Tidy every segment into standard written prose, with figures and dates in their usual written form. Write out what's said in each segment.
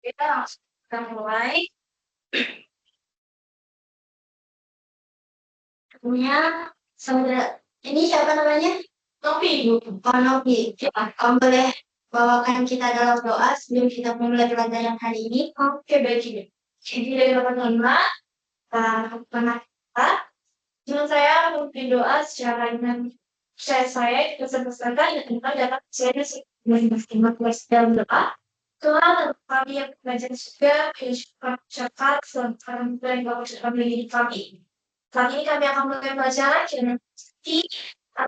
Kita langsung kita mulai. Punya saudara. Ini siapa namanya? Novi. Oh, Novi. Kamu boleh bawakan kita dalam doa sebelum kita memulai pelajaran hari ini. Oke, baik. Jadi dari Bapak Nima, pernah kita. Cuma saya memimpin doa secara dengan saya pesan-pesankan dan kita dapat saya masing-masing dalam doa. Tuhan, kami yang belajar juga, cepat, selamat dan bapak kami hidup kami. Saat ini kami akan mulai pelajaran, jangan pasti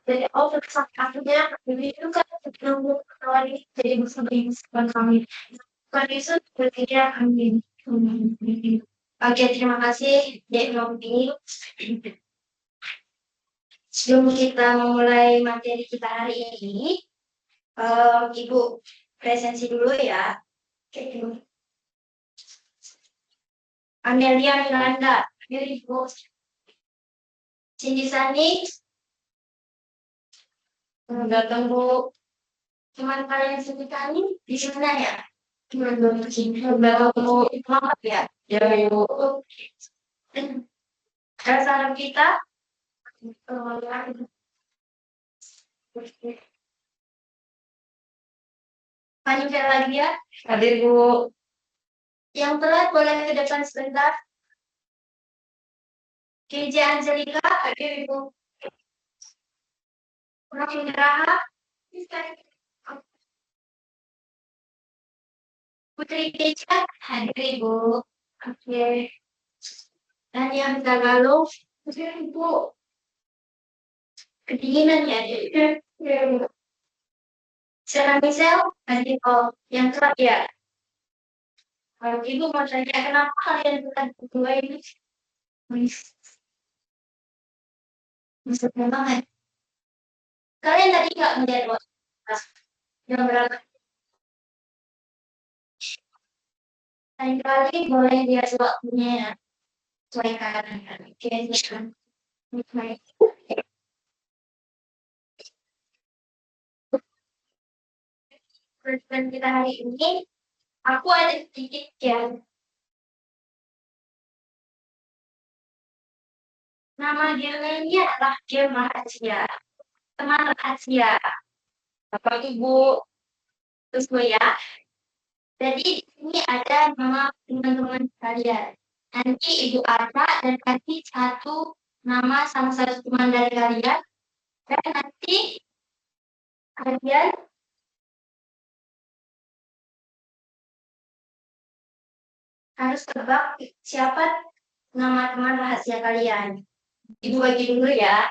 dari Allah akhirnya kami juga menunggu kawan ini jadi bersama kami. Tuhan Yesus berkira kami. Oke, terima kasih, Dek Novi. Sebelum kita memulai materi kita hari ini, Ibu presensi dulu ya. Oke, Amelia Miranda, Ibu. Cindy Sani, datang Bu. Cuman kalian sebutan ini di sana ya? Belum banget ya? Ya, Ibu. Salam kita. Panjang lagi ya. Hadir Bu. Yang telat boleh ke depan sebentar. KJ Angelika, hadir Ibu. Kurang Raha. Putri Keca, hadir Ibu. Oke. Dan yang lalu, Ibu. Kedinginan ya. Sarah Michelle, nanti yang telat ya. Kalau Ibu mau tanya kenapa kalian bukan berdua ini? Bisa banget. Kalian tadi nggak melihat waktu jam berapa? Lain kali boleh lihat waktunya ya. Sesuaikan. Oke, silakan. Presiden kita hari ini, aku ada sedikit ya. Nama gamenya adalah game rahasia. Teman rahasia. Bapak Ibu, terus ya. Jadi di sini ada nama teman-teman kalian. Nanti Ibu Arta dan kasih satu nama sama satu teman dari kalian. Dan nanti kalian harus tebak siapa nama teman rahasia kalian. Ibu bagi dulu ya.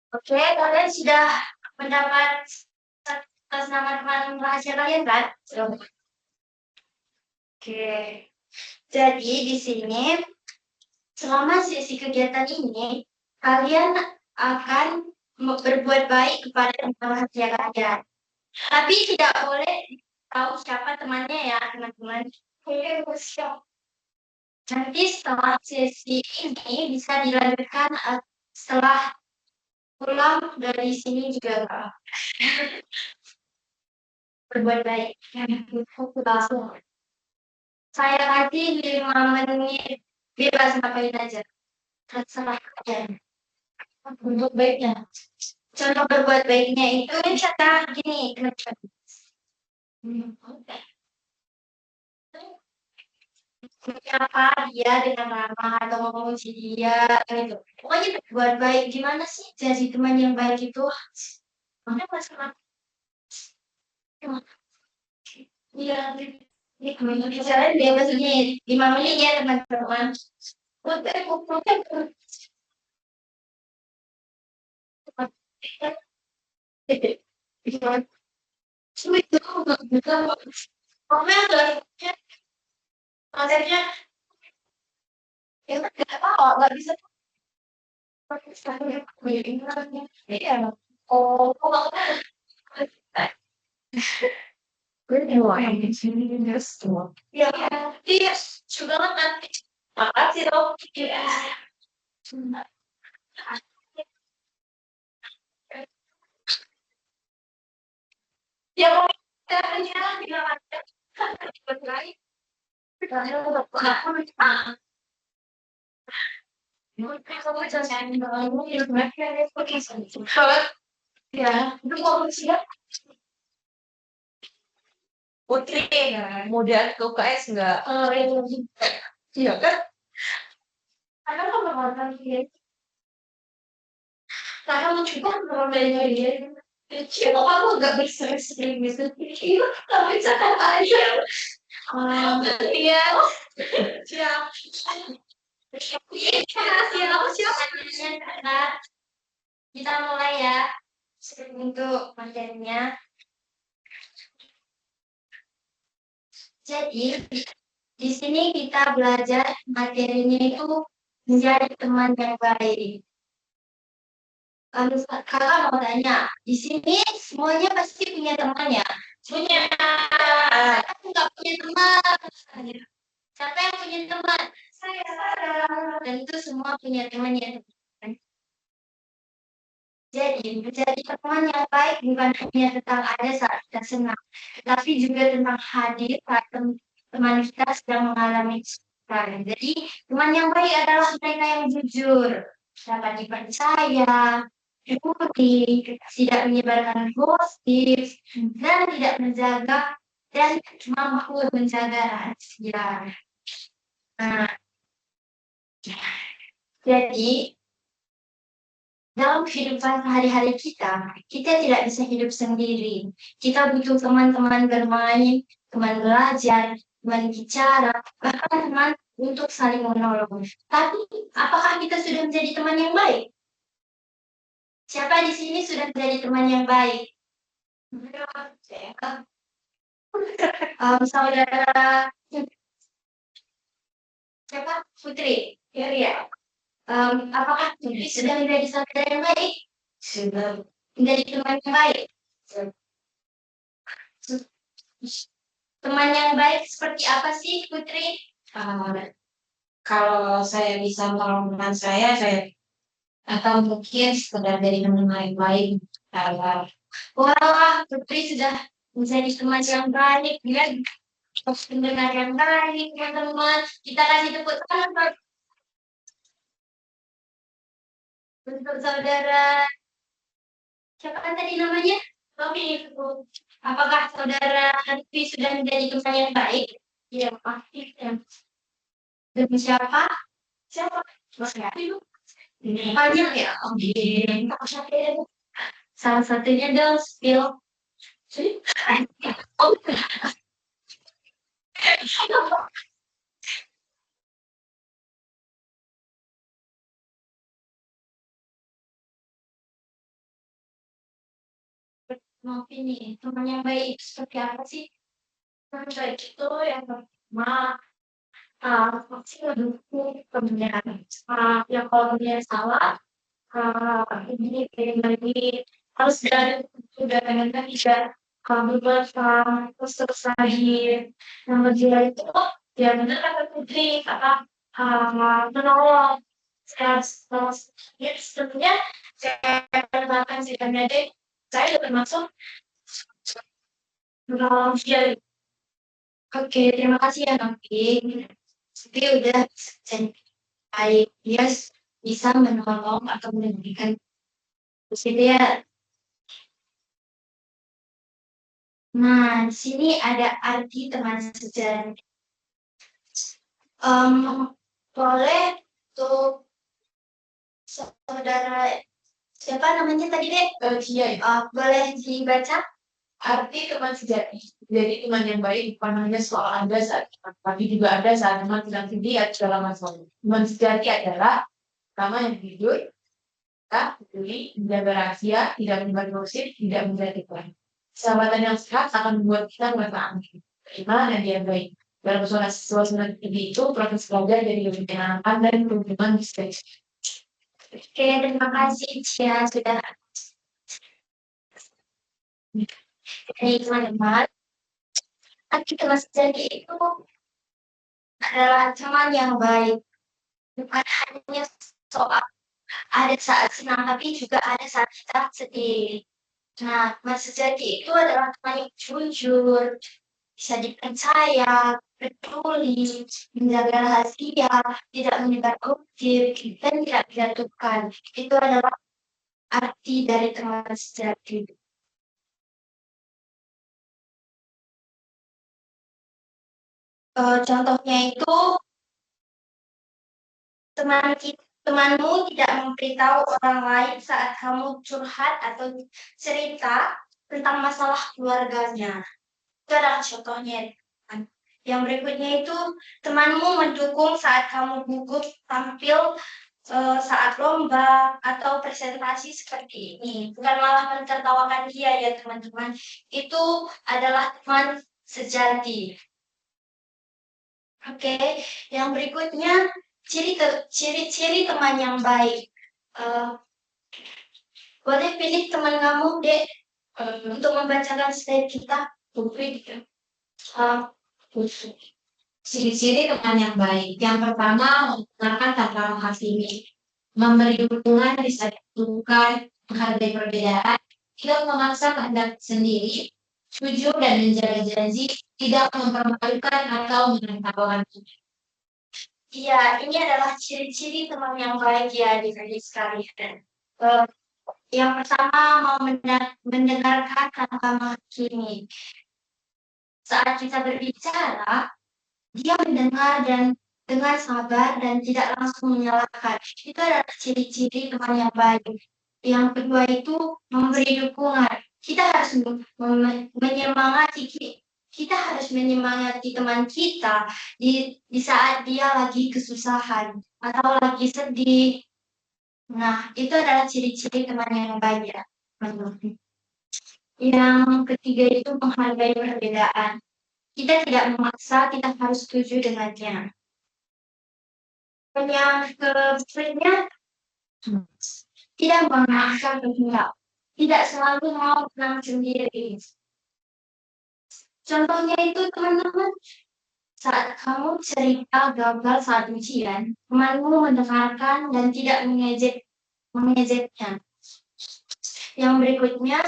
Oke, kalian sudah mendapat atas nama teman rahasia kalian kan? Oke. Jadi di sini selama sesi kegiatan ini kalian akan berbuat baik kepada teman rahasia kalian. Tapi tidak boleh tahu siapa temannya ya, teman-teman. Oke, siap. Nanti setelah sesi ini bisa dilanjutkan setelah pulang dari sini juga berbuat baik. Saya kasih 5 menit bebas ngapain aja. Terserah kalian. Berbuat baiknya. Contoh berbuat baiknya itu misalnya gini. Siapa dia dengan ramah atau memuji dia gitu. Pokoknya berbuat baik. Gimana sih jadi teman yang baik itu? Makanya masalah. Iya. Bicaranya bebas nih, 5 menit ya teman-teman. Konsepnya ya nggak apa nggak bisa pakai standar iya oh wah yang di sini semua ya iya juga kan nanti makasih dong ya ya mau kita hanya bilang aja berkali kamu jangan bangun ya ya itu mau siap Putri kemudian ke UKS enggak iya kan karena kan berwarna dia karena mencoba berwarna dia kecil kamu nggak bersering-sering gitu iya nggak bisa kan aja iya siap siap siap kita mulai ya untuk materinya jadi di sini kita belajar materinya itu menjadi teman yang baik. Kalau kakak mau tanya, di sini semuanya pasti punya teman ya? Punya. Aku nggak punya teman. Siapa yang punya teman? Saya. Tentu semua punya teman ya. Jadi, menjadi teman yang baik bukan hanya tentang ada saat kita senang, tapi juga tentang hadir saat teman kita sedang mengalami kesulitan. Jadi, teman yang baik adalah mereka yang jujur, dapat dipercaya, jujur, tidak menyebarkan gosip, dan tidak menjaga dan mampu menjaga rahasia. Nah, jadi dalam kehidupan sehari-hari kita, kita tidak bisa hidup sendiri. Kita butuh teman-teman bermain, teman belajar, teman bicara, bahkan teman untuk saling menolong. Tapi, apakah kita sudah menjadi teman yang baik? Siapa di sini sudah menjadi teman yang baik? Saudara siapa? Putri. Ya. Apakah Putri sudah menjadi saudara yang baik? Sudah. Menjadi teman yang baik? Teman yang baik seperti apa sih, Putri? Uh, Kalau saya bisa menolong teman saya atau mungkin sekedar dari teman yang baik. Wah, Putri sudah menjadi teman yang baik, ya. Pendengar yang baik, teman-teman. Kita kasih tepuk tangan untuk saudara. Siapa kan tadi namanya? Tommy. Apakah saudara Hanfi sudah menjadi teman yang baik? Ya, pasti. Demi siapa? Siapa? Banyak ya. Oke. Salah satunya dong spill. Maaf ini teman yang baik seperti apa sih? Teman baik itu yang pertama pasti mendukung temennya. Yang kalau dia salah, ini pengen lagi harus dari udah pengen kan bisa berbuat terus selesai yang dia itu ya benar kata Putri kata menolong saya ya sebenarnya saya katakan sih karena deh saya udah termasuk menolong dia. Oke, terima kasih ya Novi. Tapi udah baik dia bisa menolong atau memberikan itu ya. Nah, di sini ada arti teman sejarah. Boleh tuh saudara siapa namanya tadi deh? Dia. Boleh dibaca? Arti teman sejati. Jadi teman yang baik bukan hanya soal Anda saat teman, tapi juga ada saat teman sedang sedih atau dalam masalah. Teman sejati adalah pertama yang jujur, kita peduli, menjaga rahasia, tidak menyebar gosip, tidak menjadikan. Sahabatan yang sehat akan membuat kita merasa aman, terima dan dihargai. Dalam suasana seperti itu, proses belajar jadi lebih menyenangkan dan berhubungan bisa. Oke, terima kasih Cia sudah dari teman-teman. Arti teman sejati itu adalah teman yang baik, bukan hanya soal ada saat senang, tapi juga ada saat kita sedih. Nah, teman sejati itu adalah teman yang jujur, bisa dipercaya, peduli, menjaga rahasia, tidak menyebar gosip, dan tidak menjatuhkan. Itu adalah arti dari teman sejati. Contohnya itu temanmu tidak memberitahu orang lain saat kamu curhat atau cerita tentang masalah keluarganya. Itu adalah contohnya. Yang berikutnya itu temanmu mendukung saat kamu gugup tampil saat lomba atau presentasi seperti ini. Bukan malah mentertawakan dia ya teman-teman. Itu adalah teman sejati. Oke, yang berikutnya ciri-ciri teman yang baik. Boleh pilih teman kamu, Dek, untuk membacakan slide kita. Ciri-ciri teman yang baik. Yang pertama, menggunakan tanpa menghakimi, memberi dukungan di saat dibutuhkan, menghargai perbedaan, tidak memaksa kehendak sendiri, jujur dan menjaga janji, tidak mempermalukan atau menertawakan. Iya, ini adalah ciri-ciri teman yang baik ya adik-adik sekalian. Yang pertama, mau mendengarkan tanpa menghakimi. Saat kita berbicara, dia mendengar dan dengan sabar dan tidak langsung menyalahkan. Itu adalah ciri-ciri teman yang baik. Yang kedua itu memberi dukungan. Kita harus menyemangati teman kita di saat dia lagi kesusahan atau lagi sedih. Nah, itu adalah ciri-ciri teman yang baik ya. Yang ketiga itu menghargai perbedaan. Kita tidak memaksa, kita harus setuju dengannya. Dan yang berikutnya, tidak memaksa kehendak. Tidak selalu mau menang sendiri. Contohnya itu teman-teman, saat kamu cerita gagal saat ujian, temanmu mendengarkan dan tidak mengejeknya. Yang berikutnya,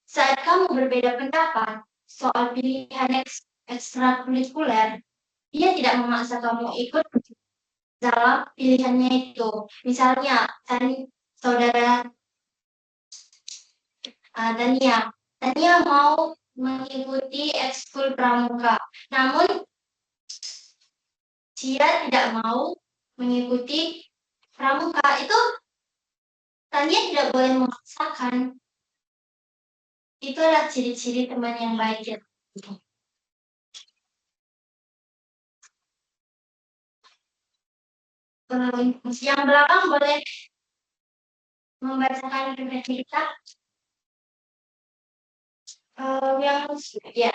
saat kamu berbeda pendapat soal pilihan ekstrakurikuler, dia tidak memaksa kamu ikut dalam pilihannya itu. Misalnya, tadi saudara Tania mau mengikuti ekskul pramuka, namun dia tidak mau mengikuti pramuka. Itu Tania tidak boleh memaksakan. Itu adalah ciri-ciri teman yang baik ya. Yang belakang boleh membacakan referensi kita. Yang ya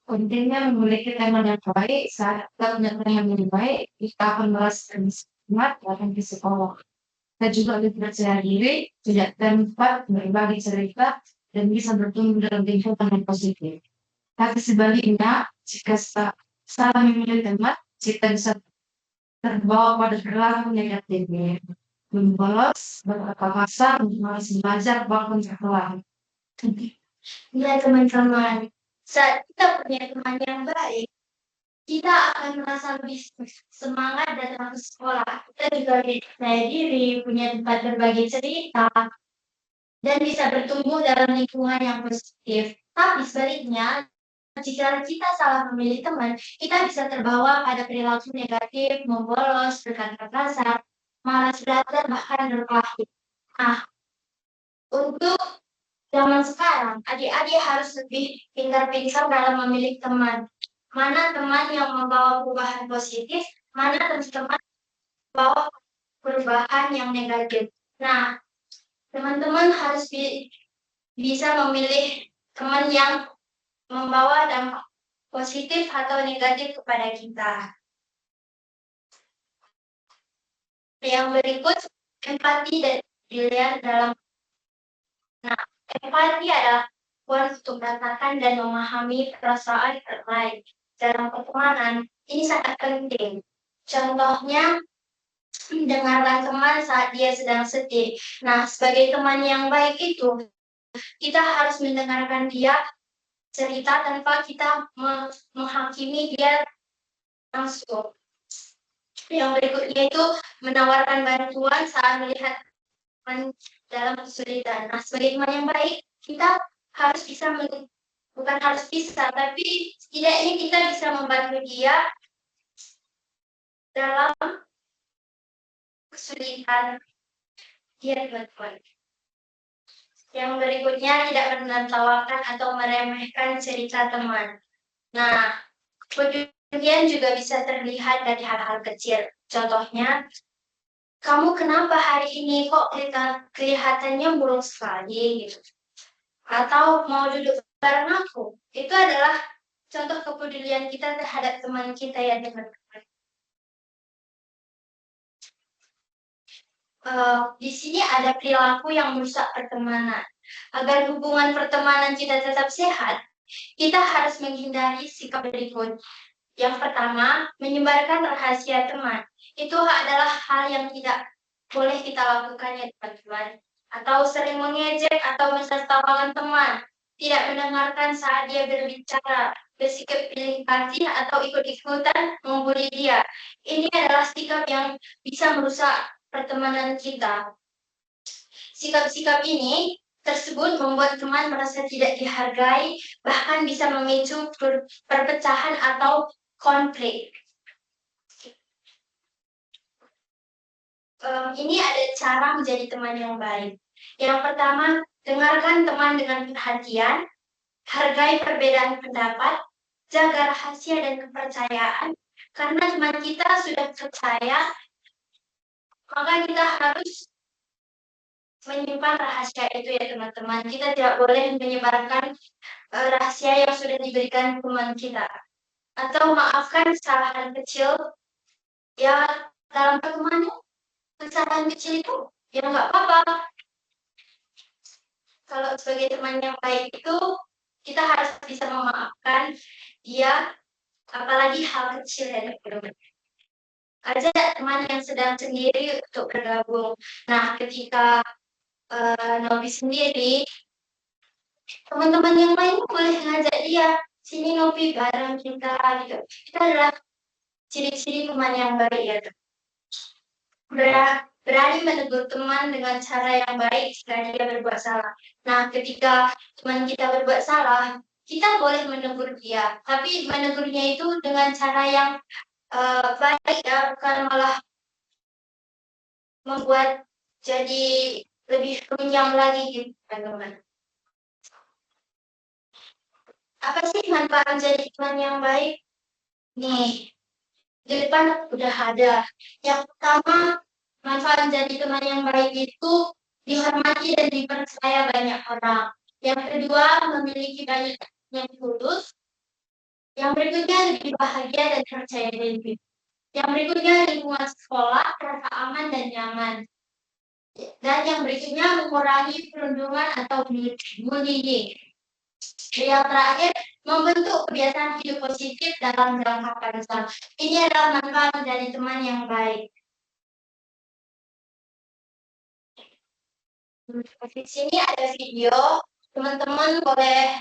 Pentingnya memiliki teman yang baik. Saat kita punya teman yang lebih baik, kita akan merasa semangat datang ke psikolog. Kita juga lebih percaya diri, tidak tempat berbagi cerita, dan bisa bertumbuh dalam lingkungan yang positif. Tapi sebaliknya, jika salah memilih teman, kita bisa terbawa pada perilaku negatif, membolos, berpaksa, malas belajar, bahkan terkeluar. ya teman-teman, saat kita punya teman yang baik, kita akan merasa lebih semangat datang ke sekolah. Kita juga lebih percaya diri, punya tempat berbagi cerita, dan bisa bertumbuh dalam lingkungan yang positif. Tapi sebaliknya, jika kita salah memilih teman, kita bisa terbawa pada perilaku negatif, membolos, berkata kasar, malas belajar, bahkan berkelahi. Nah, untuk Zaman sekarang, adik-adik harus lebih pintar-pintar dalam memilih teman. Mana teman yang membawa perubahan positif, mana teman-teman membawa perubahan yang negatif. Nah, teman-teman harus bisa memilih teman yang membawa dampak positif atau negatif kepada kita. Yang berikut, empati dan dilihat dalam. Nah, empati adalah kemampuan untuk merasakan dan memahami perasaan orang lain. Dalam pertemanan, ini sangat penting. Contohnya, mendengarkan teman saat dia sedang sedih. Nah, sebagai teman yang baik itu, kita harus mendengarkan dia cerita tanpa kita menghakimi dia langsung. Yang berikutnya itu menawarkan bantuan saat melihat teman dalam kesulitan. Nah, sebagai teman yang baik, kita harus bisa bukan harus bisa, tapi setidaknya kita bisa membantu dia dalam kesulitan dia, teman-teman. Yang berikutnya, tidak menertawakan atau meremehkan cerita teman. Nah, kepedulian juga bisa terlihat dari hal-hal kecil. Contohnya, kamu kenapa hari ini kok kelihatannya murung sekali gitu. Atau mau duduk bareng aku. Itu adalah contoh kepedulian kita terhadap teman kita ya, teman-teman. Di sini ada perilaku yang merusak pertemanan. Agar hubungan pertemanan kita tetap sehat, kita harus menghindari sikap berikut. Yang pertama, menyebarkan rahasia teman. Itu adalah hal yang tidak boleh kita lakukan ya, teman-teman. Atau sering mengejek atau mentertawakan teman. Tidak mendengarkan saat dia berbicara, bersikap pilih kasih atau ikut-ikutan membuli dia. Ini adalah sikap yang bisa merusak pertemanan kita. Sikap-sikap ini tersebut membuat teman merasa tidak dihargai, bahkan bisa memicu perpecahan atau konflik. Ini ada cara menjadi teman yang baik. Yang pertama, dengarkan teman dengan perhatian, hargai perbedaan pendapat, jaga rahasia dan kepercayaan. Karena teman kita sudah percaya, maka kita harus menyimpan rahasia itu ya, teman-teman. Kita tidak boleh menyebarkan rahasia yang sudah diberikan teman kita. Atau maafkan kesalahan kecil ya dalam pertemanan. Kesalahan kecil itu ya nggak apa-apa. Kalau sebagai teman yang baik itu kita harus bisa memaafkan dia, apalagi hal kecil ya, teman-teman. Ajak teman yang sedang sendiri untuk bergabung. Nah, ketika Novi sendiri, teman-teman yang lain boleh ngajak dia, sini Novi bareng kita gitu. Itu adalah ciri-ciri teman yang baik ya. Berani menegur teman dengan cara yang baik jika dia berbuat salah. Nah, ketika teman kita berbuat salah, kita boleh menegur dia, tapi menegurnya itu dengan cara yang baik ya, bukan malah membuat jadi lebih runyam lagi gitu, teman-teman. Apa sih manfaat jadi teman yang baik? Nih, di depan udah ada. Yang pertama, manfaat jadi teman yang baik itu dihormati dan dipercaya banyak orang. Yang kedua, memiliki banyak yang tulus. Yang berikutnya, lebih bahagia dan percaya diri. Yang berikutnya, lingkungan sekolah, rasa aman dan nyaman. Dan yang berikutnya, mengurangi perundungan atau bullying. Yang terakhir, membentuk kebiasaan hidup positif dalam jangka panjang. Ini adalah manfaat dari teman yang baik. Di sini ada video, teman-teman boleh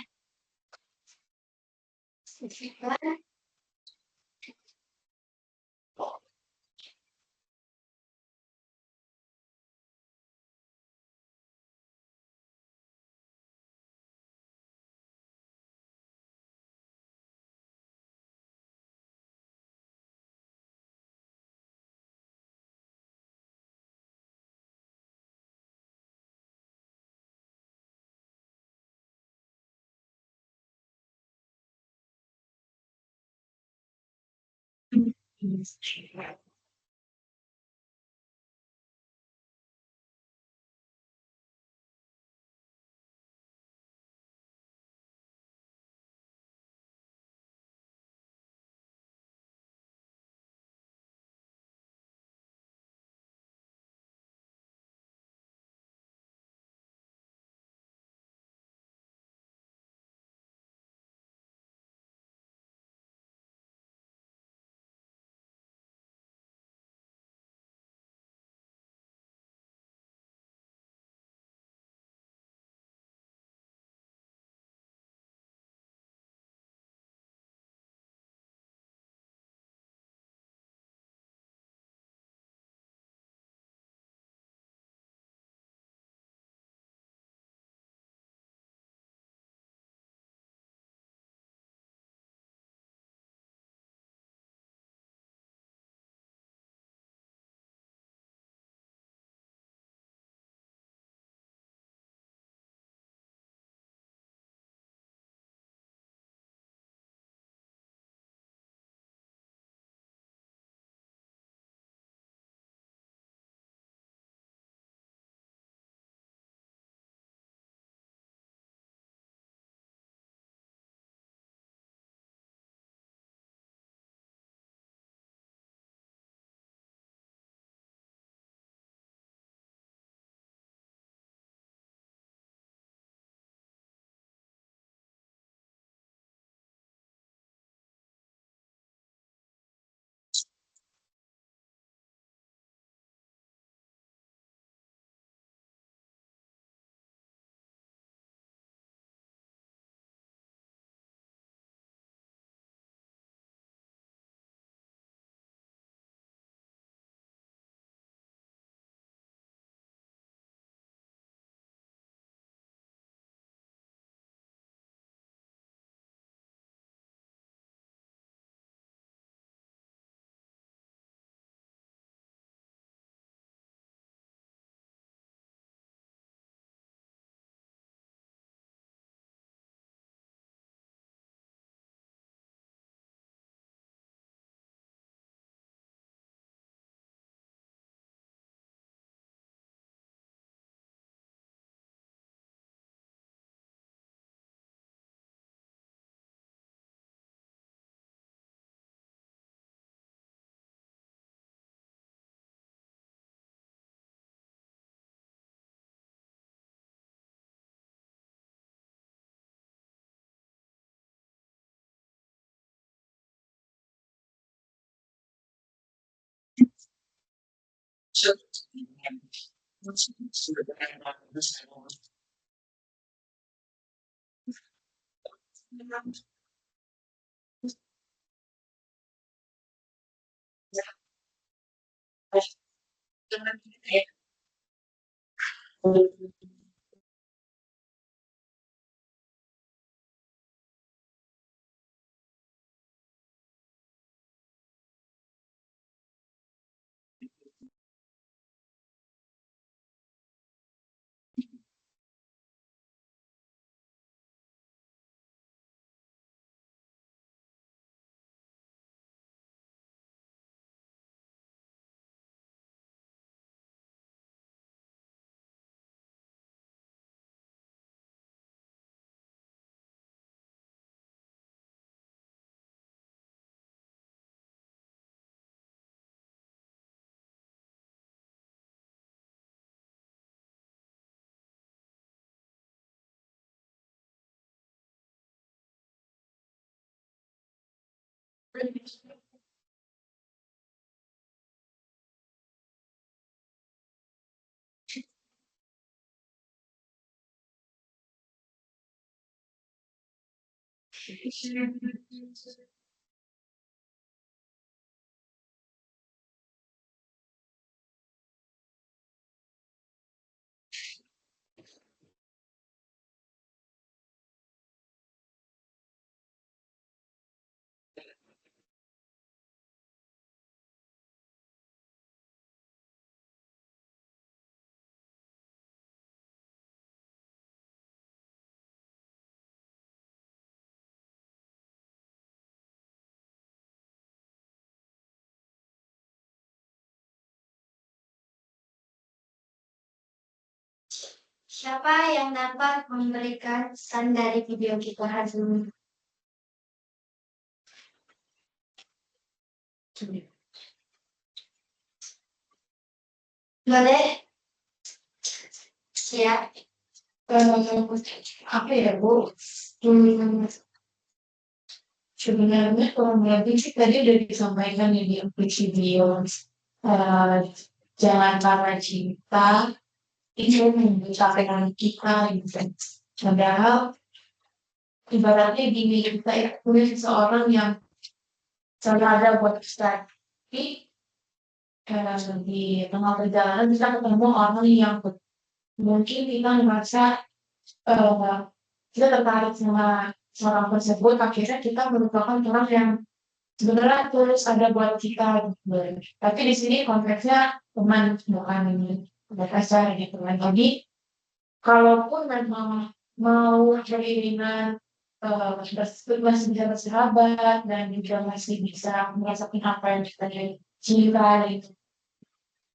Siapa yang dapat memberikan pesan dari video kita hari ini? Boleh? Siap. Apa ya Bu? Hmm, Sebenarnya kurang lebih sih tadi udah disampaikan ya di aplikasi video. Eh, Jangan karena cinta itu mencapai kita gitu. Padahal ibaratnya gini, kita itu seseorang yang selalu ada buat kita. Tapi di tengah perjalanan kita ketemu orang yang mungkin kita merasa eh, kita tertarik sama orang tersebut, akhirnya kita merupakan orang yang sebenarnya tulus ada buat kita gitu. Tapi di sini konteksnya teman bukan ini udah pacar gitu kan. Jadi kalaupun memang mau beriringan masih bisa bersahabat dan juga masih bisa merasakan apa yang kita cinta gitu.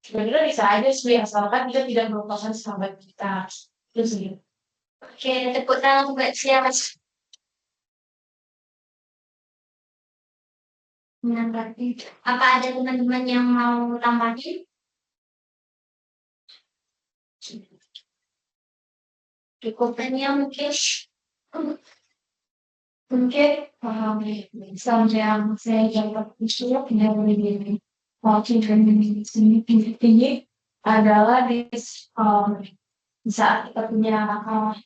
Sebenarnya bisa aja sih asalkan dia tidak merupakan sahabat kita. Itu sih. Oke, tepuk tangan buat siapa? Menanggapi. Apa ada teman-teman yang mau tambahin? Cukupannya mungkin Misalnya yang saya dapat itu dari waktu ini tinggi adalah di saat kita punya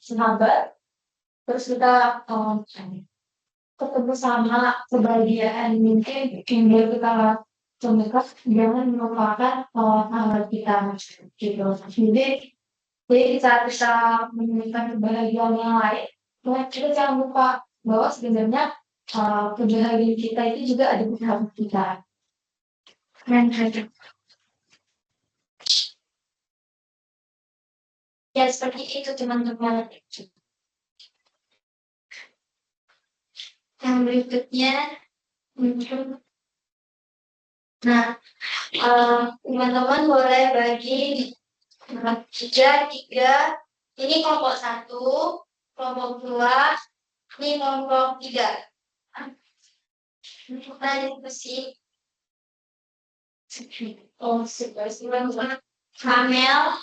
sahabat, terus kita ketemu sama kebahagiaan mungkin yang kita temukan, jangan melupakan sahabat kita gitu. Jadi di saat kita menemukan kebahagiaan yang lain, kita jangan lupa bahwa sebenarnya kebahagiaan kita itu juga ada di sahabat kita. dan ada. Ya seperti itu teman-teman. Yang berikutnya, nah teman-teman boleh bagi tiga. Ini kelompok 1, kelompok 2, ini kelompok 3. Kita diskusi. Kamel,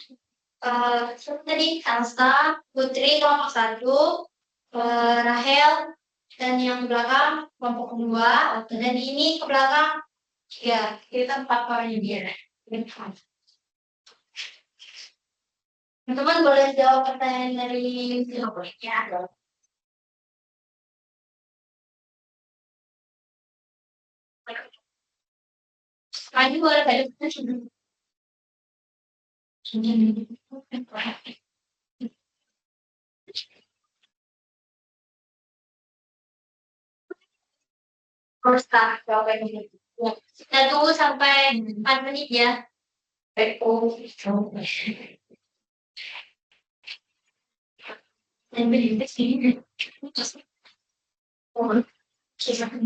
tadi Elsa, Putri kelompok 1, Rahel, dan yang belakang kelompok 2, dan ini ke belakang 3. Kita 4 orang dia. Teman-teman boleh jawab pertanyaan dari ya. Kamu boleh balik ke sini. Start jawabannya. Kita tunggu sampai 4 menit ya. Dan berikut sini. Kita akan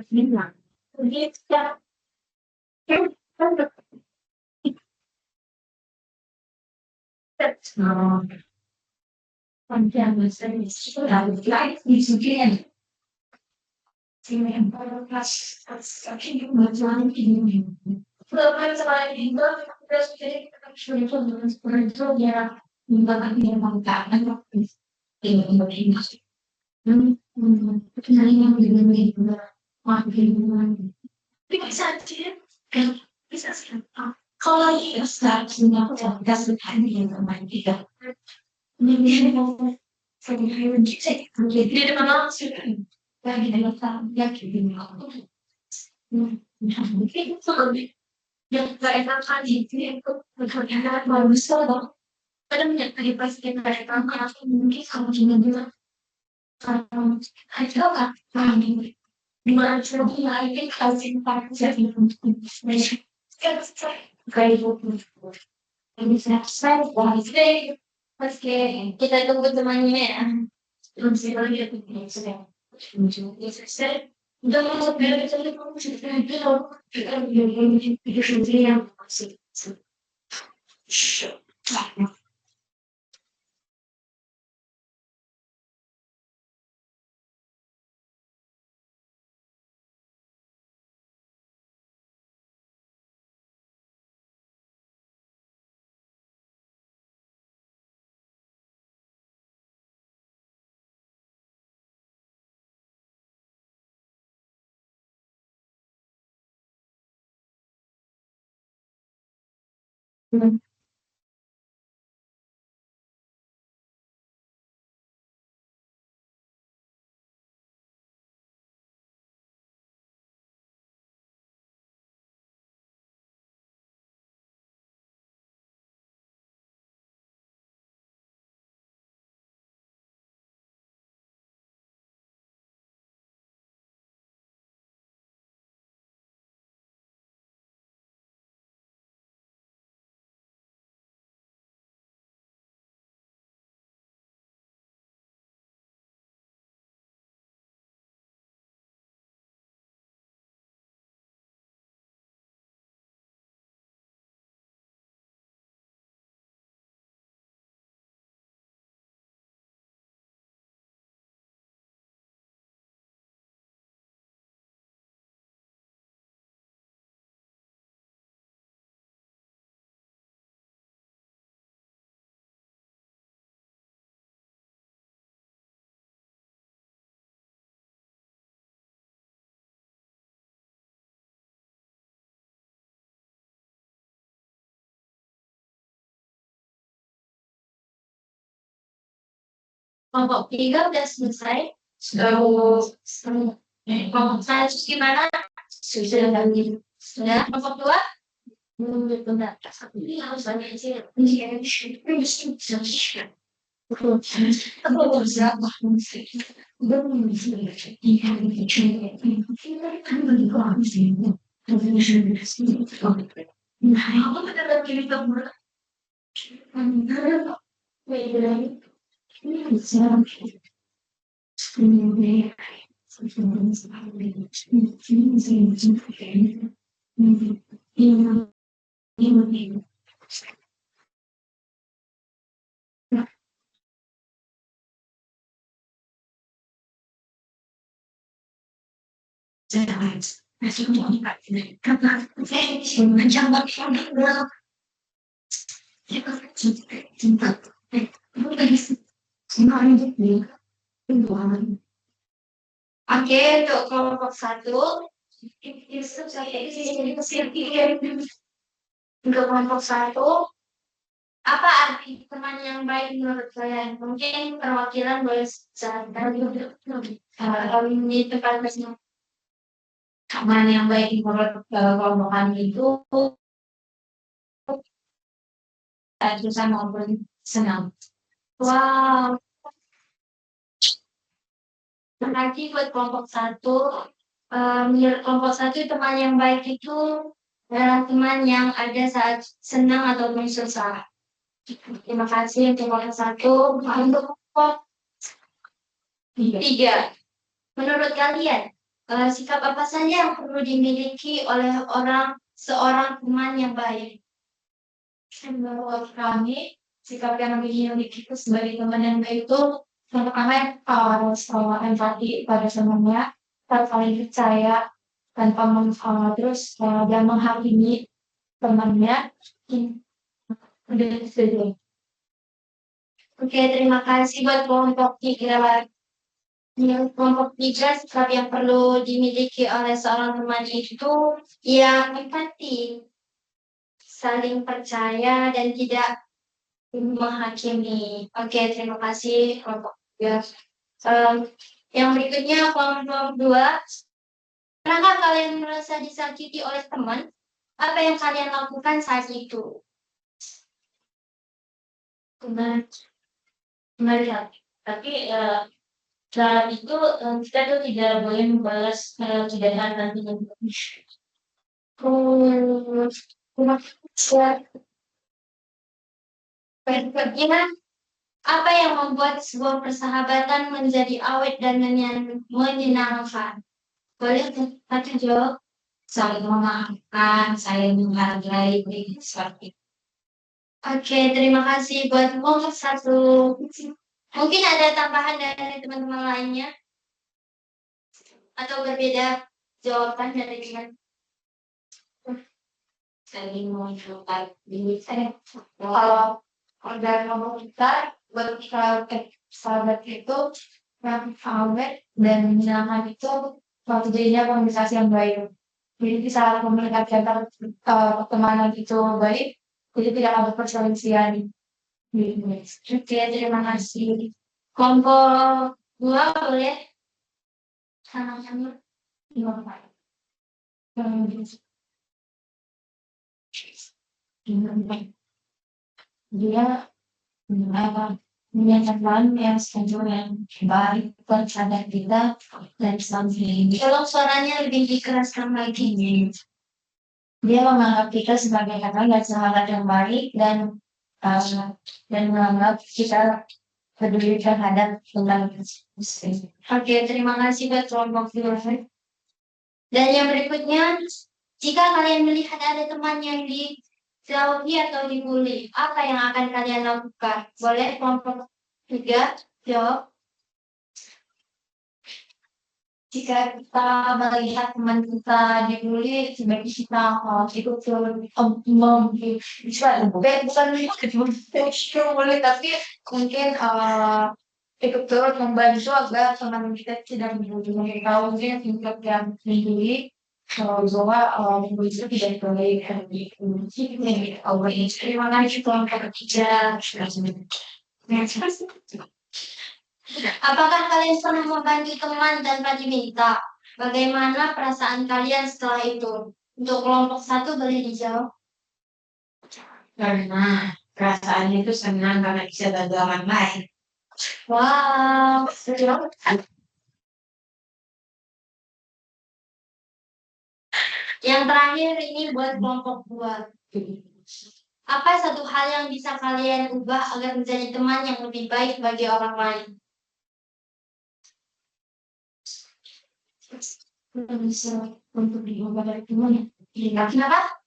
bilang. Begitu ya. Panjang bahasa Indonesia lain disini sini pas tapi bacaan ini bukan selain itu terus jadi itu ya memang dia mengatakan ini yang dengan itu makin bisa aja kan bisa sih kalau ya start punya dasar yang main tidak ini jadi memang sudah lagi dalam tahap yakin mungkin lebih yang gak enak kali itu bekerja bagus loh kadang dari pasti mereka mungkin kamu juga bilang ada kan gimana cara menaiki kasih jadi kayak gitu ini saya oke kita tunggu temannya ya belum sih lagi ya sedang udah masuk biar kita lihat kamu cerita kita bikin sendiri yang masih kelompok tiga udah selesai kelompok satu gimana sudah lagi sudah kelompok dua belum benar ini harus banyak sih Oke, untuk kelompok satu, untuk kelompok satu, apa arti teman yang baik menurut kalian? Mungkin perwakilan boleh ini tepatnya teman yang baik menurut kelompok kami itu susah maupun senang. Wow, berarti buat kelompok satu, menurut kelompok satu teman yang baik itu adalah teman yang ada saat senang ataupun susah. Terima kasih untuk kelompok satu. Untuk kelompok tiga, menurut kalian Sikap apa saja yang perlu dimiliki oleh seorang teman yang baik? Menurut kami, sikap yang dimiliki itu sebagai teman yang baik itu yang pertama harus empati pada temannya, harus saling percaya tanpa terus dan menghakimi temannya. Udah itu. Oke, terima kasih buat kelompok 3. Menurut kelompok 3, sikap yang perlu dimiliki oleh seorang teman itu yang empati, saling percaya, dan tidak menghakimi. Oke, terima kasih kelompok 3. Yang berikutnya kelompok 2. Pernahkah kalian merasa disakiti oleh teman? Apa yang kalian lakukan saat itu? Benar, benar ya. Tapi saat itu kita tuh tidak boleh membalas kejahatan nantinya. Terima kasih. Berikutnya, apa yang membuat sebuah persahabatan menjadi awet dan menyenangkan? Boleh satu jawab? Saling memaafkan, saling menghargai, seperti itu. Oke, terima kasih buat kelompok 1. Mungkin ada tambahan dari teman-teman lainnya? Atau berbeda jawaban dari teman? Saling menghormati diri saya. Kalau dari ngomong kita buat sahabat itu yang awet dan menyenangkan itu suatu jadinya komunikasi yang baik. Jadi bisa komunikasi antar pertemanan itu baik, jadi tidak ada perselisihan. Oke, terima kasih. Kelompok 2 boleh? Sama-sama. Dia menyatakan yang setuju yang baik terhadap kita dan selalu Tolong suaranya lebih dikeraskan lagi. dia menganggap kita sebagai kakak dan sahabat yang baik dan menganggap kita peduli terhadap tentang Oke, terima kasih buat kelompok 2. Dan yang berikutnya, jika kalian melihat ada teman yang dijauhi atau dibully, apa yang akan kalian lakukan? Boleh kelompok 3 jawab. jika kita melihat teman kita dibully sebaiknya kita ikut bisa bukan boleh tapi mungkin ikut turut membantu agar teman kita tidak dibully. Kalau mungkin tingkat yang tinggi bahwa membuli itu tidak boleh terima kasih kelompok ketiga. Apakah kalian pernah membantu teman tanpa diminta? Bagaimana perasaan kalian setelah itu? Untuk kelompok 1 boleh dijawab. Karena perasaannya itu senang karena bisa bantu orang lain. Wow, yang terakhir ini buat kelompok 2. Apa satu hal yang bisa kalian ubah agar menjadi teman yang lebih baik bagi orang lain? Bisa untuk diubah dari teman ya. Kenapa?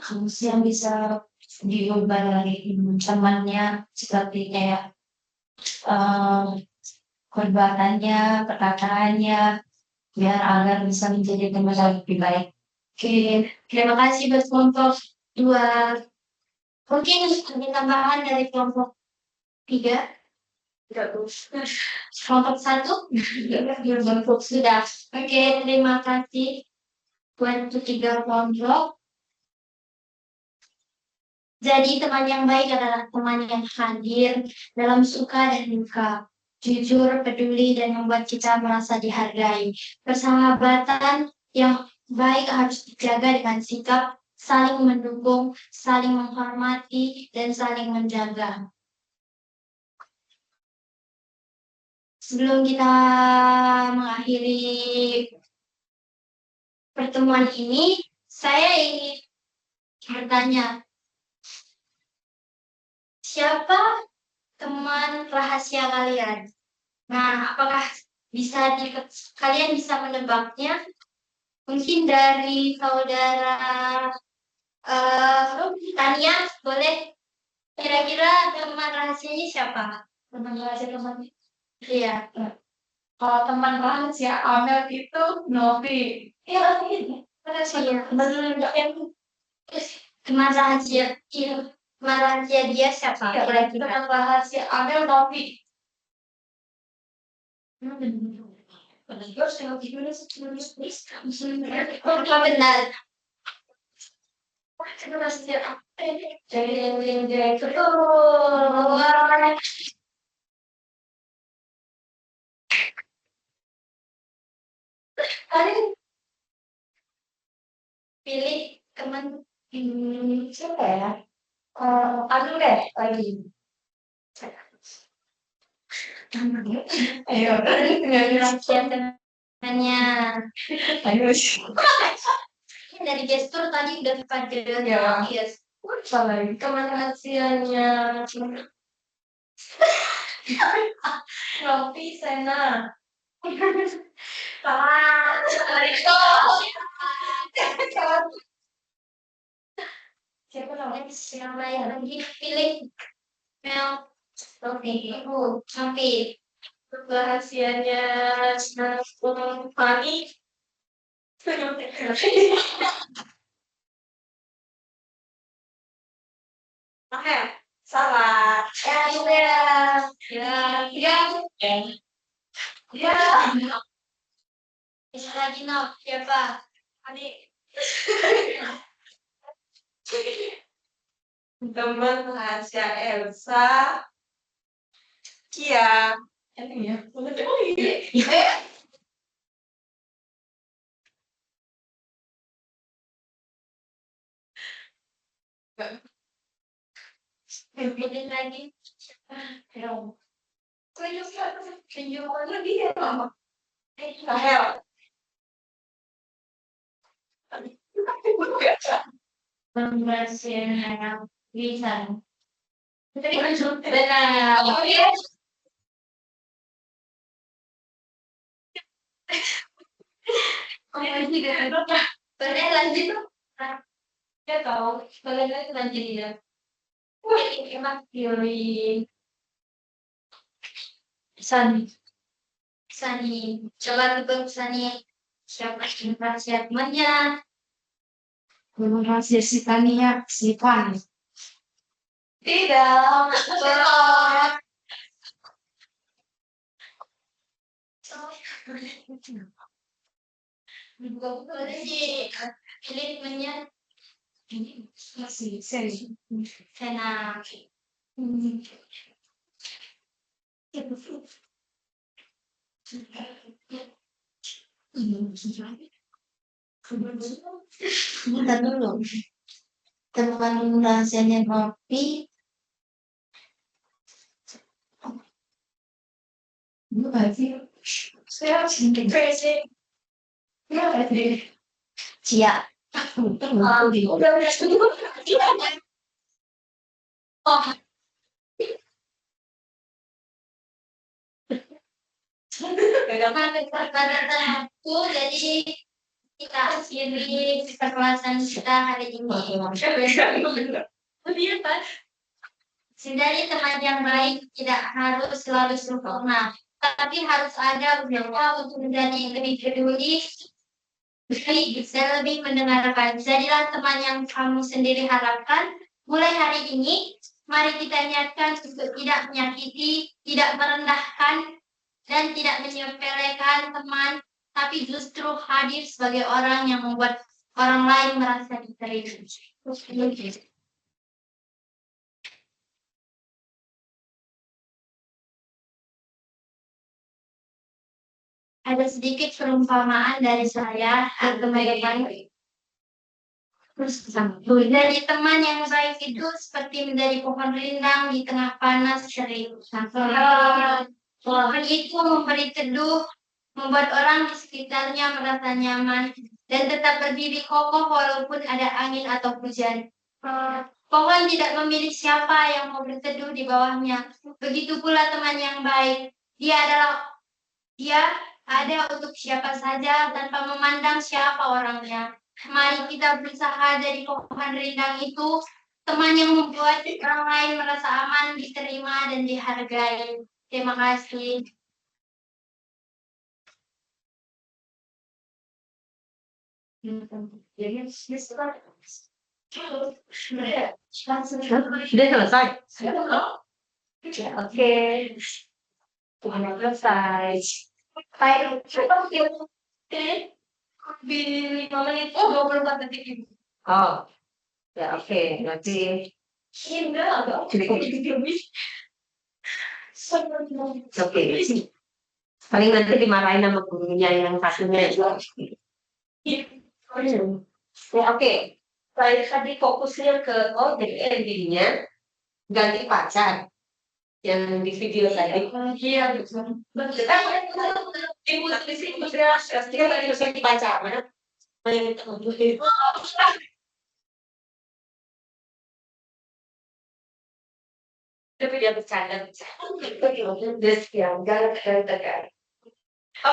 Kamu sih yang bisa diubah dari temannya seperti kayak perbuatannya, perkataannya, biar agar bisa menjadi teman yang lebih baik. Oke, terima kasih buat kelompok 2. Mungkin ada tambahan dari kelompok 3. Kelompok 1 sudah. Oke, terima kasih buat ketiga kelompok. Jadi teman yang baik adalah teman yang hadir dalam suka dan duka, jujur, peduli, dan membuat kita merasa dihargai. Persahabatan yang baik harus dijaga dengan sikap saling mendukung, saling menghormati, dan saling menjaga. Sebelum kita mengakhiri pertemuan ini, saya ingin bertanya, siapa teman rahasia kalian? Nah, apakah Kalian bisa menebaknya. Mungkin dari saudara Tania, boleh. Kira-kira teman rahasianya siapa? Teman rahasia teman. Iya. Kalau teman rahasia Amel itu Novi. Iya, rahasia. Teman rahasia. Iya. Teman rahasia dia siapa? Iya, Kira-kira. teman rahasia Amel Novi. Oh, benar. Kalian pilih teman Siapa ya? Anu deh lagi. Ayo, rahasia temannya. ayo. Dari gestur tadi udah pada Ya. yes. Salah lagi. Teman rahasianya Novi Sena. Siapa namanya? Yang lain lagi pilih Mel. Oke. Rahasianya Fani. Oke, salah. Ya. Bisa lagi siapa? Fani. Teman rahasia Elsa. Kia. Ini ya. Pilih lagi. Tunjukkan lagi ya. Rahel. Pembersihan bisa. Benar. Boleh lanjut. Ya tahu. Boleh lanjut ya. Emang pilih Sani. Coba tebak Sani. Siapa rahasia temannya? teman rahasia si Tania, si Fani. Tidak. Boleh sih. Pilih temannya. Ini masih seri. Sena. Bentar dulu. Teman rahasianya Novi. Saya crazy. Ya, Cia. Oh, pada aku jadi kita akhiri perkelasan kita hari ini. Hindari teman yang baik tidak harus selalu sempurna, tapi harus ada usaha untuk menjadi lebih peduli, baik dan lebih mendengarkan. Jadilah teman yang kamu sendiri harapkan. Mulai hari ini, mari kita niatkan untuk tidak menyakiti, tidak merendahkan, dan tidak menyepelekan teman, tapi justru hadir sebagai orang yang membuat orang lain merasa diterima. Ada sedikit perumpamaan dari saya dan teman-teman. Dari teman yang baik itu seperti menjadi pohon rindang di tengah panas terik. Pohon itu memberi teduh, membuat orang di sekitarnya merasa nyaman dan tetap berdiri kokoh walaupun ada angin atau hujan. Pohon tidak memilih siapa yang mau berteduh di bawahnya. Begitu pula teman yang baik. Dia adalah Dia ada untuk siapa saja tanpa memandang siapa orangnya. Mari kita berusaha dari pohon rindang itu teman yang membuat orang lain merasa aman, diterima, dan dihargai. Terima kasih. Sudah selesai. Oke. Sudah selesai. Baik, di 5 menit, 24 detik. Oh, ya oke. Nanti cukup. Oke. Paling nanti dimarahin sama gurunya yang satunya juga. Ya oke. Saya tadi fokusnya ke jadi endingnya ganti pacar yang di video tadi. Iya, betul. Kita ibu di sini sudah tadi ganti pacar mana? Tapi dia bercanda. Dia sekian, jangan.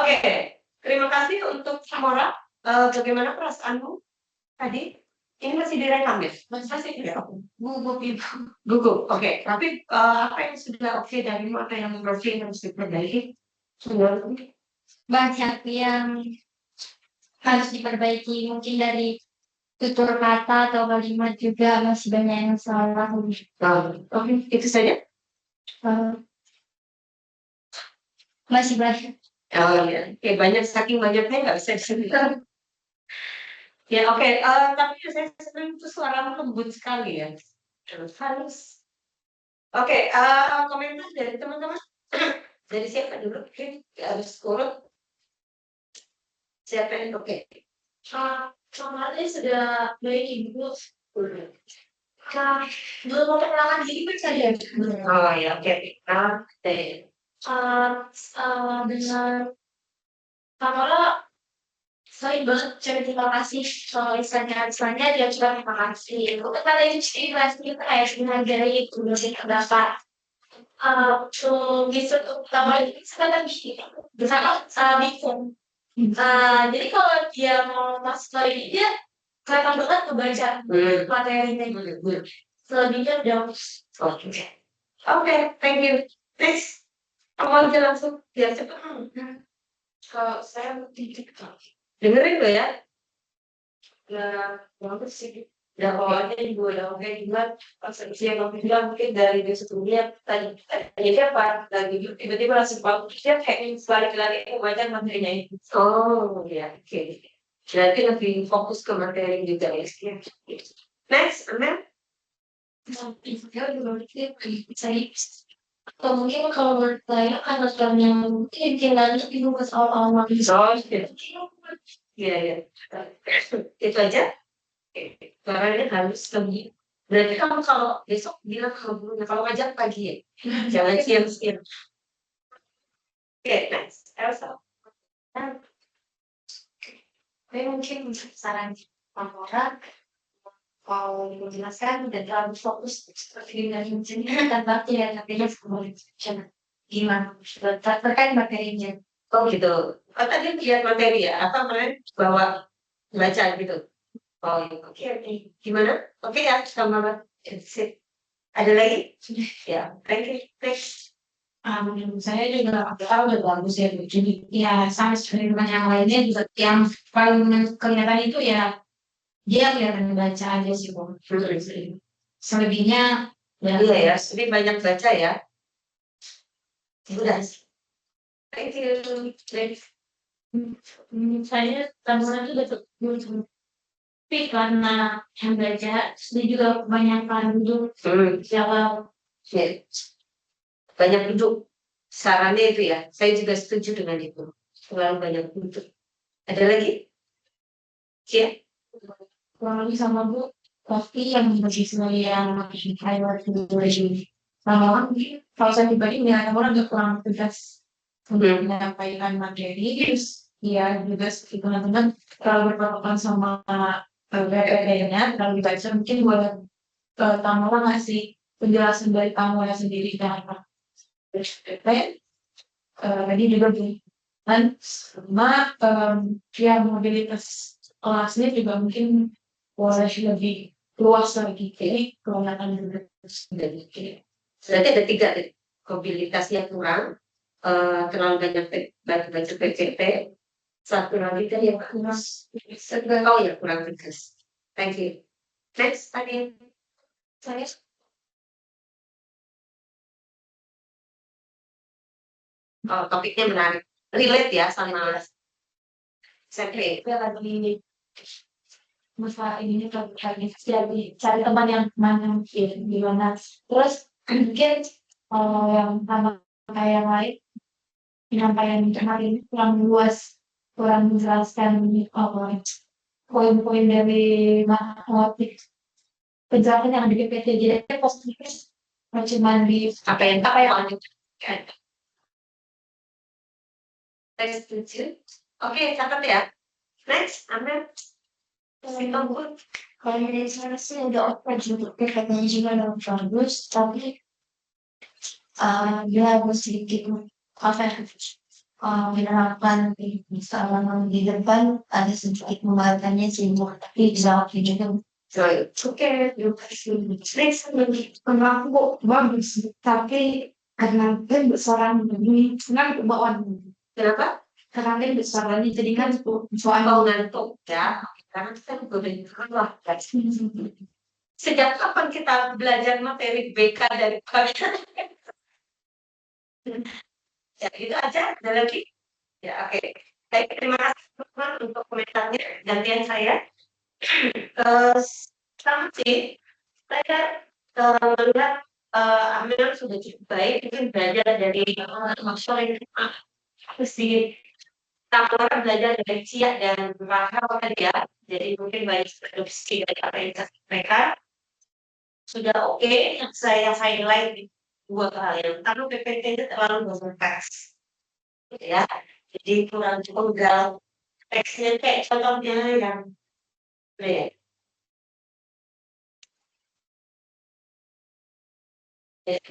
Oke, terima kasih untuk Samora. Bagaimana perasaanmu tadi? Ini masih direkam ya? Masih direkam. Gugup ibu. Gugup, oke. Tapi apa yang sudah oke darimu, apa yang menurut yang harus diperbaiki? Banyak yang harus diperbaiki, mungkin dari tutur kata atau kalimat juga masih banyak yang salah. Oke, itu saja. Eh, Masih banyak. Oh ya, oke, banyak saking banyaknya nggak bisa disebutkan. Ya oke, tapi saya senang itu suara lembut sekali ya. Terus halus. Oke, komentar dari teman-teman. Dari siapa dulu? Oke, harus urut. Siapa yang oke? Kemarin sudah baik ibu. Nah, belum mau kenalan diri pun saja. Oh ya, oke. Oke. Dengan Kamala sering banget cari terima kasih soal lisannya dia juga terima kasih. Untuk kata itu sendiri pasti kayak menghargai itu dari terdapat. Gitu utama itu sekarang bersama bikin. Jadi kalau dia mau masuk lagi dia kelihatan banget kebaca materinya gitu. Selebihnya udah Oke. Oke, thank you. Next. Kamu aja langsung biar cepet. kalau saya TikTok. Dengerin lo ya. Nah, bagus sih. Ya awalnya juga udah oke juga pas yang kamu bilang mungkin dari dia sebelumnya tadi siapa lagi tiba-tiba langsung bagus dia kayak balik lagi baca materinya itu. Oh ya, oke. Berarti lebih fokus ke materi juga ya. Next, Amel. Dia juga mikir saya atau mungkin kalau menurut saya karena mungkin tinggalnya di rumah awal-awal Oh, iya, iya. Itu aja. Karena ini harus lebih. Berarti kamu kalau besok bilang ke gurunya, kalau ngajar pagi ya, jangan siang-siang. Oke, next. Elsa. saya mungkin saran orang mau menjelaskan dan terlalu fokus seperti dengan mencari tanpa tidak artinya semuanya gimana terkait materinya. Oh gitu. Oh tadi lihat materi ya, apa kemarin bawa baca gitu. Oh oke, oke. Gimana? Oke ya, sama sip. Ada lagi? Ya, thank you. Next. Menurut saya juga apa udah bagus ya Bu. Jadi ya sama seperti teman yang lainnya juga yang paling kelihatan itu ya dia kelihatan baca aja sih Bu. Selebihnya ya Iya ya, jadi banyak baca ya. Udah. Thank you. Next. Menurut saya tamuran itu dapat tapi karena yang belajar dia juga kebanyakan duduk jawab. Ya. Banyak duduk. Sarannya itu ya, saya juga setuju dengan itu. Terlalu banyak duduk. Ada lagi? Ya. Kurang lebih sama Bu tapi yang bersiswa yang highlight dulu sama kalau saya pribadi dengan orang juga kurang tegas untuk menyampaikan materi terus ya juga seperti teman-teman kalau berpatokan sama PPT-nya kalau dibaca mungkin buat tamu ngasih penjelasan dari tamunya sendiri dan apa tadi juga Dan sama yang mobilitas kelasnya juga mungkin boleh lebih luas lagi. Jadi kelompok Berarti ada 3 tadi. Mobilitasnya kurang, terlalu banyak baca PPT. Satu lagi tadi yang kurang. Oh ya, kurang tegas. Thank you. Next, tadi saya topiknya menarik. Relate ya sama SMP. lagi masalah ini lagi cari teman yang mana gimana. Terus mungkin yang sama kayak yang lain penyampaian kemarin kurang luas, kurang menjelaskan poin-poin dari motif penjelasan yang ada di PPT. Jadi positif cuma di Apa yang kan. saya setuju. Oke, catat ya. Next, Amel. Simple. Kalau dari saya sih udah open juga, PPT-nya juga udah bagus, tapi dia harus sedikit apa ya, menerapkan misalnya di depan ada sedikit pembahasannya sehingga tapi jawabnya juga oke next menurutku bagus tapi karena kan besaran ini kan bawaan Kenapa? karena kan besarannya jadi kan Soal ngantuk ya. Karena kita juga belajar lah. Sejak kapan kita belajar materi BK dari kalian? Ya, itu aja. Ada lagi? Ya, oke. Baik, terima kasih teman-teman untuk komentarnya. Gantian saya. Sama sih, saya melihat Amel sudah cukup baik, mungkin belajar dari sorry, terus di Tamara belajar dari Cia dan Rahel tadi ya. Jadi mungkin banyak adopsi dari apa yang mereka sudah oke. Yang saya highlight di 2 hal yang pertama PPT-nya terlalu banyak teks, gitu ya. Jadi kurang penggal teksnya kayak contohnya yang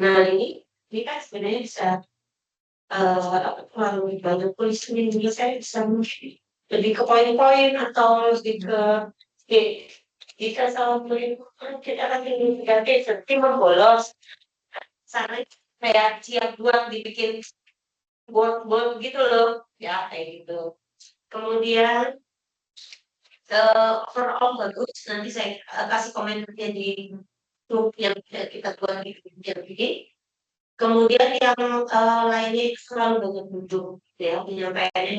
nah ini kan sebenarnya bisa melalui banyak tulisan juga saya bisa lebih ke poin-poin atau lebih ke jika salah poin kita akan ganti seperti membolos sana kayak siap buang dibikin board gitu loh ya kayak gitu. Kemudian overall bagus, nanti saya kasih komentarnya di grup yang kita buat di ini. Kemudian yang lainnya itu selalu banyak duduk ya penyampaiannya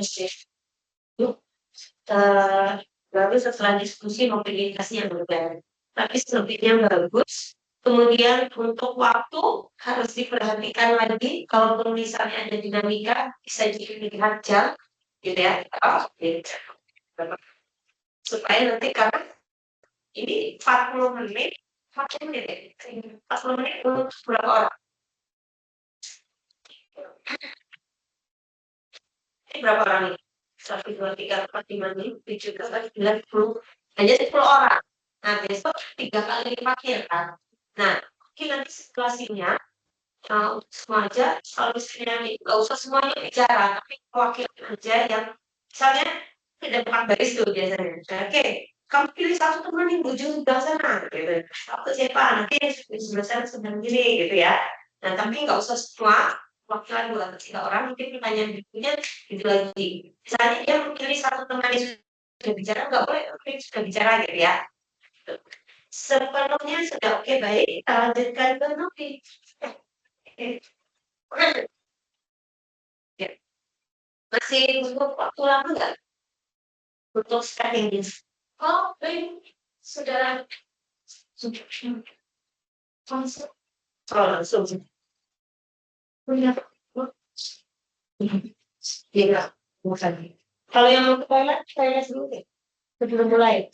baru setelah diskusi mobilitas yang berbeda. Tapi selebihnya bagus. Kemudian untuk waktu harus diperhatikan lagi. Kalaupun misalnya ada dinamika bisa dilihat jam, gitu ya. Gitu. Supaya nanti karena ini 40 menit, 40 menit ya. 40 menit untuk berapa orang? Ini berapa orang ini? 1, 2, 3, 4, 5, 6, 7, 8, 9, 10. Hanya 10 orang. Nah, besok 3 kali lipat ya kan. Nah, mungkin nanti situasinya semua aja, kalau misalnya nggak usah semuanya bicara, tapi wakil aja yang misalnya tidak depan baris tuh biasanya. Oke, kamu pilih satu teman yang ujung sebelah sana, gitu. Aku siapa? Nanti di sebelah sana sedang gini, gitu ya. Nah, tapi nggak usah semua wakilan 2 atau 3 orang, mungkin pertanyaan berikutnya itu lagi. Misalnya dia memilih satu teman yang sudah bicara, nggak boleh, oke, sudah bicara gitu ya. Sepenuhnya sudah oke, baik, kita lanjutkan ke Novi. Ya. Masih butuh waktu lama nggak untuk studying this? Oh, baik, sudah langsung. Oh, langsung. Punya. Iya, bukan. Kalau yang mau ke toilet dulu deh. Sebelum mulai.